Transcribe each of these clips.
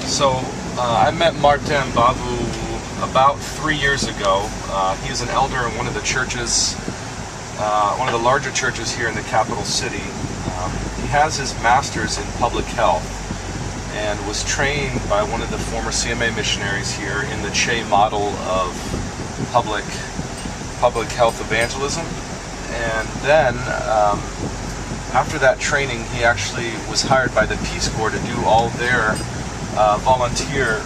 So I met Martin Mbavu about 3 years ago. He is an elder in one of the churches, one of the larger churches here in the capital city. He has his master's in public health and was trained by one of the former CMA missionaries here in the Che model of public health evangelism. And then after that training, he actually was hired by the Peace Corps to do all their volunteer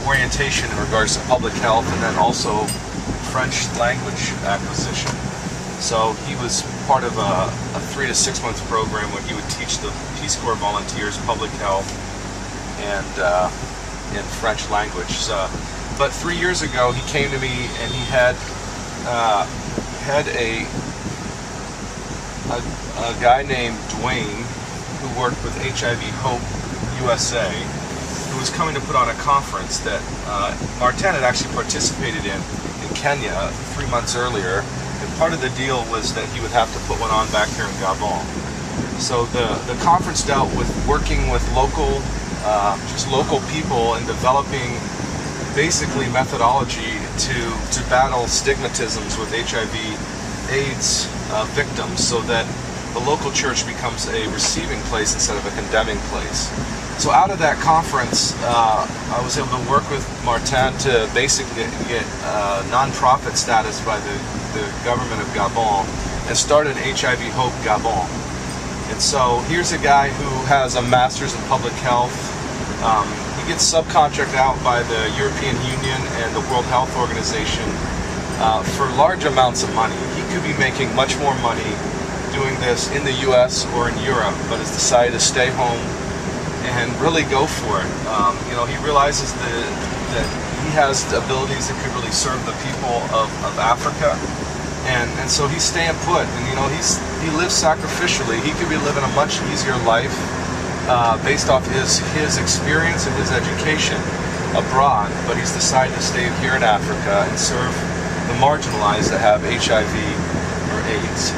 orientation in regards to public health, and then also French language acquisition. So he was part of a 3 to 6 month program where he would teach the Peace Corps volunteers public health and in French language. But 3 years ago, he came to me and he had a guy named Dwayne who worked with HIV Hope USA, who was coming to put on a conference that Martin had actually participated in Kenya 3 months earlier. And part of the deal was that he would have to put one on back here in Gabon. So the conference dealt with working with local people and developing basically methodology to battle stigmatisms with HIV/AIDS victims, so that the local church becomes a receiving place instead of a condemning place. So out of that conference, I was able to work with Martin to basically get non-profit status by the government of Gabon and started HIV Hope Gabon. And so here's a guy who has a master's in public health. He gets subcontracted out by the European Union and the World Health Organization for large amounts of money. He could be making much more money doing this in the US or in Europe, but has decided to stay home and really go for it. He realizes that he has abilities that could really serve the people of Africa, and so he's staying put. And he lives sacrificially. He could be living a much easier life based off his experience and his education abroad, but he's decided to stay here in Africa and serve the marginalized that have HIV or AIDS.